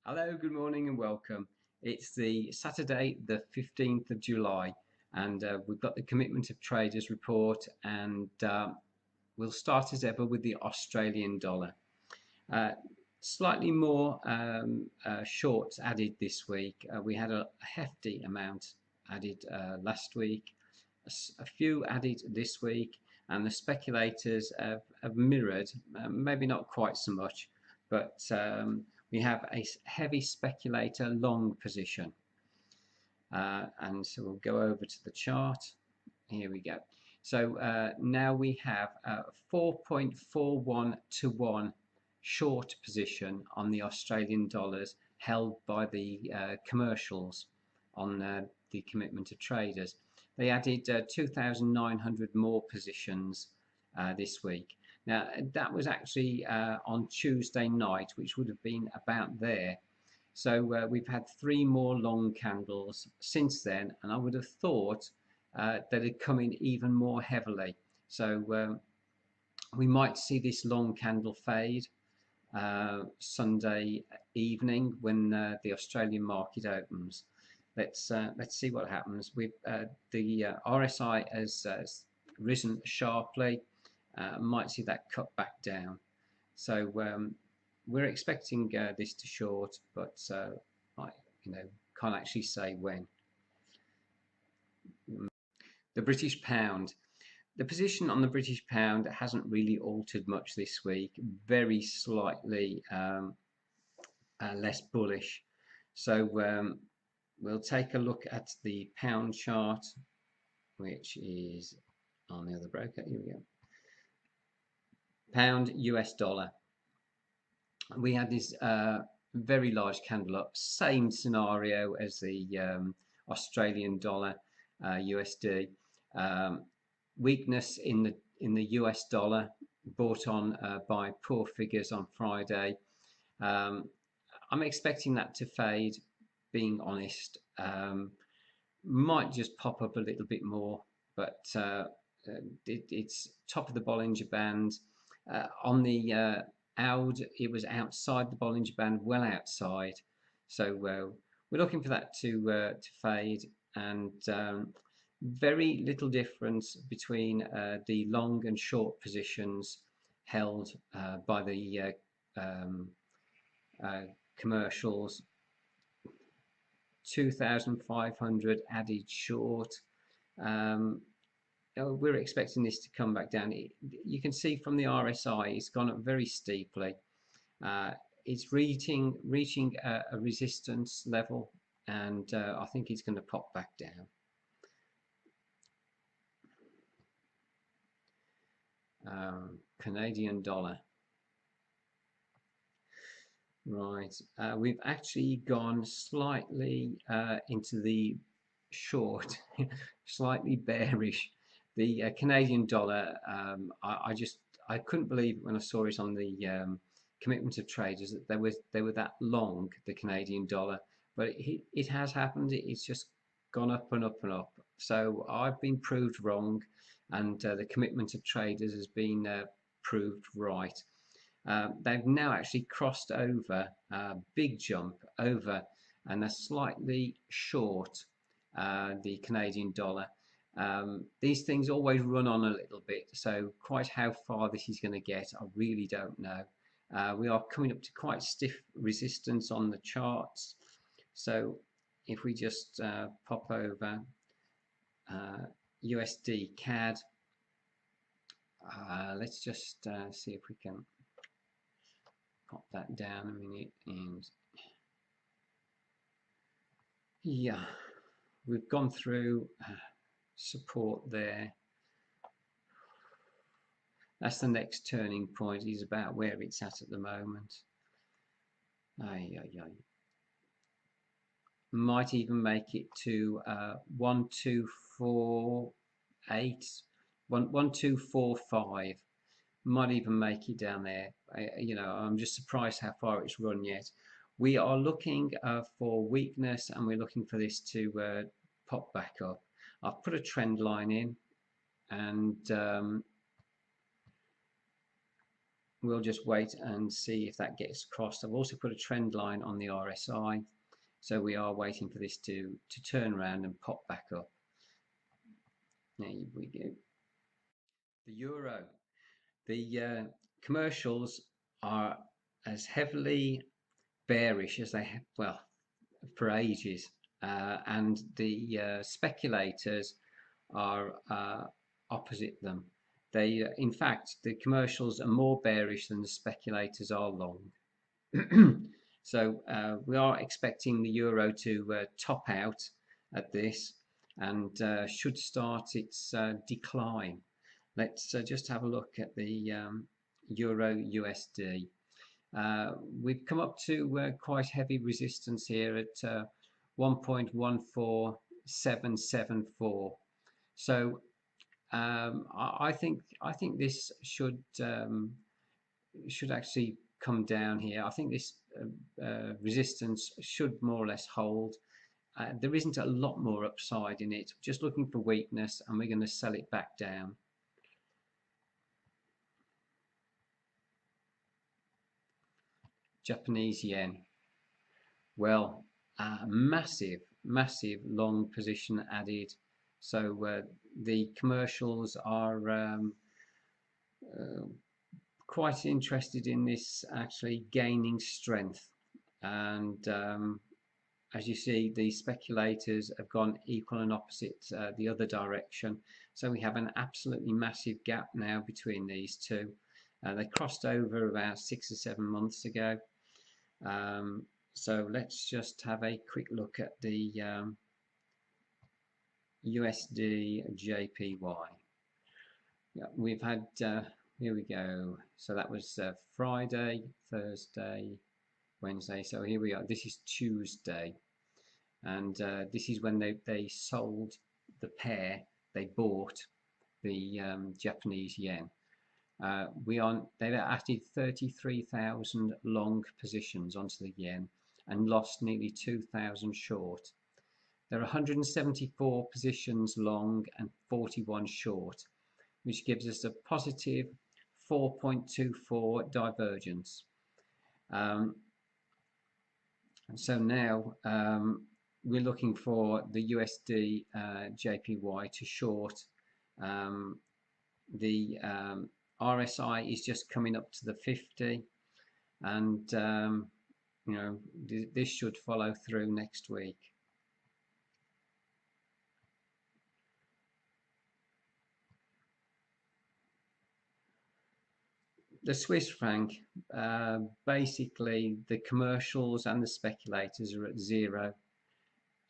Hello, good morning and welcome. It's the Saturday, the 15th of July, and we've got the Commitment of Traders report, and we'll start as ever with the Australian dollar. Uh, Slightly more shorts added this week. We had a hefty amount added last week, a few added this week, and the speculators have mirrored, maybe not quite so much, but we have a heavy speculator long position. And so we'll go over to the chart. Here we go. So now we have 4.41 to 1 short position on the Australian dollars held by the commercials on the Commitment of Traders. They added 2,900 more positions this week. Now, that was actually on Tuesday night, which would have been about there. So we've had 3 more long candles since then, and I would have thought that it'd come in even more heavily. So we might see this long candle fade Sunday evening when the Australian market opens. Let's see what happens. The RSI has risen sharply. Might see that cut back down. So we're expecting this to short, but I can't actually say when. The British pound. The position on the British pound hasn't really altered much this week. Very slightly less bullish. So we'll take a look at the pound chart, which is on the other broker. Here we go. Pound US dollar. We had this very large candle up, same scenario as the Australian dollar, USD. Weakness in the US dollar, brought on by poor figures on Friday. I'm expecting that to fade, being honest. Might just pop up a little bit more, but it's top of the Bollinger Band. On the AUD, it was outside the Bollinger Band, well outside. So we're looking for that to fade, and very little difference between the long and short positions held by the commercials. 2,500 added short. We're expecting this to come back down. You can see from the RSI, it's gone up very steeply. It's reaching a resistance level, and I think it's going to pop back down. Canadian dollar. Right, we've actually gone slightly into the short, slightly bearish. The Canadian dollar, I couldn't believe it when I saw it on the Commitment of Traders that they were that long, the Canadian dollar, but it has happened. It's just gone up and up and up. So I've been proved wrong, and the Commitment of Traders has been proved right. They've now actually crossed over, big jump over, and they're slightly short the Canadian dollar. These things always run on a little bit, so quite how far this is going to get, I really don't know. We are coming up to quite stiff resistance on the charts. So if we just pop over USD CAD, let's just see if we can pop that down a minute, and yeah, we've gone through support there. That's the next turning point, is about where it's at the moment. Might even make it to 1248, 1245. Might even make it down there. I'm just surprised how far it's run yet. We are looking for weakness, and we're looking for this to pop back up. I've put a trend line in, and we'll just wait and see if that gets crossed. I've also put a trend line on the RSI, so we are waiting for this to turn around and pop back up. There we go. The euro. The commercials are as heavily bearish as they have, well, for ages, and the speculators are opposite them. They, in fact, the commercials are more bearish than the speculators are long. So we are expecting the euro to top out at this and should start its decline. Let's just have a look at the euro USD. We've come up to quite heavy resistance here at 1.14774. So I think this should actually come down here. I think this resistance should more or less hold. There isn't a lot more upside in it. Just looking for weakness, and we're going to sell it back down. Japanese yen. Well, massive long position added. So the commercials are quite interested in this actually gaining strength, and as you see, the speculators have gone equal and opposite the other direction. So we have an absolutely massive gap now between these two. They crossed over about 6 or 7 months ago. So let's just have a quick look at the USD JPY. Yeah, we've had, here we go. So that was Friday, Thursday, Wednesday. So here we are. This is Tuesday. And this is when they sold the pair. They bought the Japanese yen. They've added 33,000 long positions onto the yen and lost nearly 2,000 short. There are 174 positions long and 41 short, which gives us a positive 4.24 divergence. So now we're looking for the USD JPY to short. The RSI is just coming up to the 50, and you know, this should follow through next week. The Swiss franc, basically the commercials and the speculators are at zero.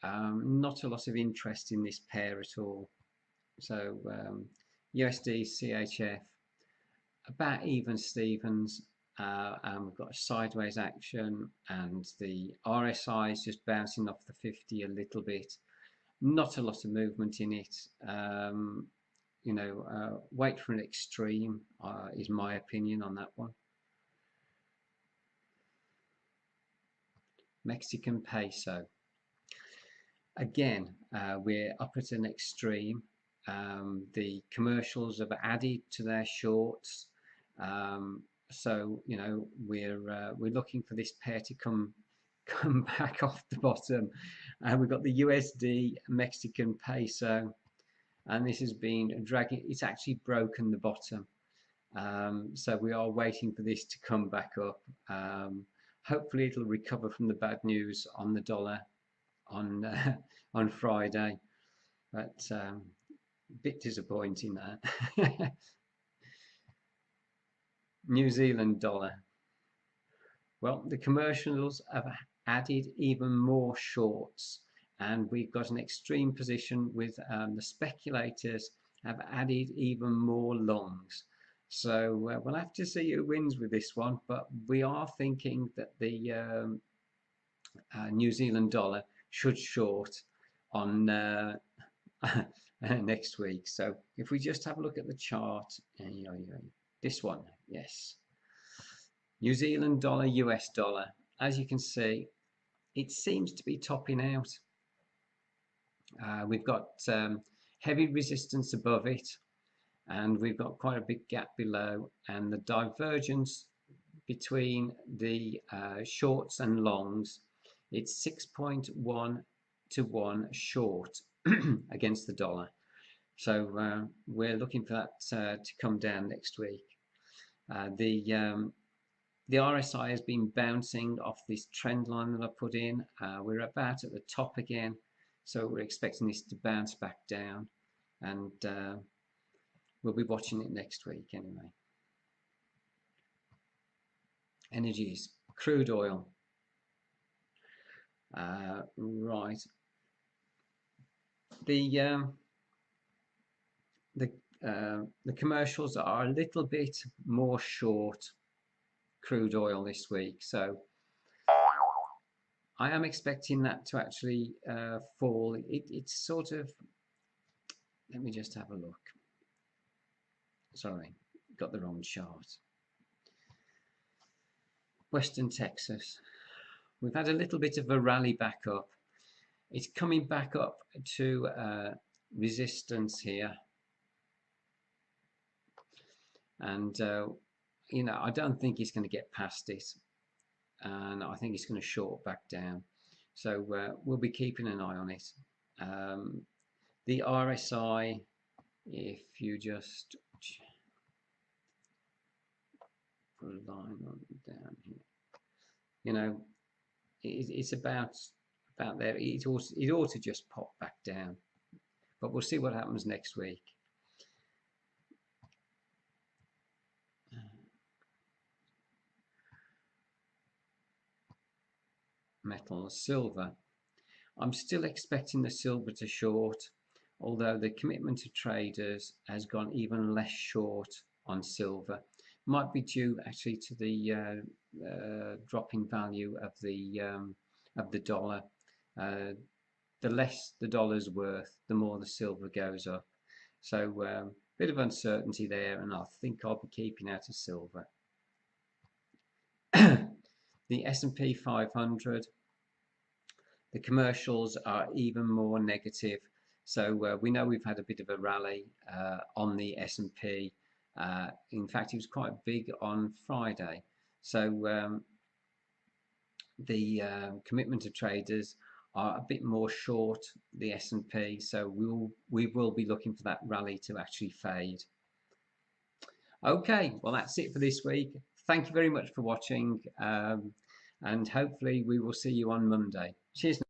Not a lot of interest in this pair at all. So USD CHF, about even Stevens, and we've got a sideways action, and the RSI is just bouncing off the 50 a little bit. Not a lot of movement in it. You know, wait for an extreme is my opinion on that one. Mexican peso. Again, we're up at an extreme. The commercials have added to their shorts. So you know, we're looking for this pair to come back off the bottom. We've got the USD Mexican peso, and this has been dragging. It's actually broken the bottom. So we are waiting for this to come back up. Hopefully it'll recover from the bad news on the dollar on Friday, but a bit disappointing that. New Zealand dollar. Well, the commercials have added even more shorts, and we've got an extreme position with the speculators have added even more longs. So we'll have to see who wins with this one, but we are thinking that the New Zealand dollar should short on next week. So if we just have a look at the chart, this one, yes, New Zealand dollar, US dollar, as you can see, it seems to be topping out. We've got heavy resistance above it, and we've got quite a big gap below, and the divergence between the shorts and longs. It's 6.1 to 1 short against the dollar. So we're looking for that to come down next week. The RSI has been bouncing off this trend line that I put in. We're about at the top again, so we're expecting this to bounce back down, and we'll be watching it next week anyway. Energies, crude oil. Right. The commercials are a little bit more short crude oil this week, so I am expecting that to actually fall. It's sort of, let me just have a look. Sorry, got the wrong chart. Western Texas, we've had a little bit of a rally back up. It's coming back up to resistance here, and you know, I don't think it's going to get past it, and I think it's going to short back down. So we'll be keeping an eye on it. The RSI, if you just put a line on down here, you know, it's about there. It ought to just pop back down, but we'll see what happens next week. Metals, silver. I'm still expecting the silver to short, although the commitment of traders has gone even less short on silver. Might be due actually to the dropping value of the dollar. The less the dollar's worth, the more the silver goes up. So bit of uncertainty there, and I think I'll be keeping out of silver. The S&P 500, the commercials are even more negative. So we know we've had a bit of a rally on the S&P. In fact, it was quite big on Friday. So the commitment of traders are a bit more short the S&P. So we will be looking for that rally to actually fade. Okay, well, that's it for this week. Thank you very much for watching, and hopefully we will see you on Monday. Cheers.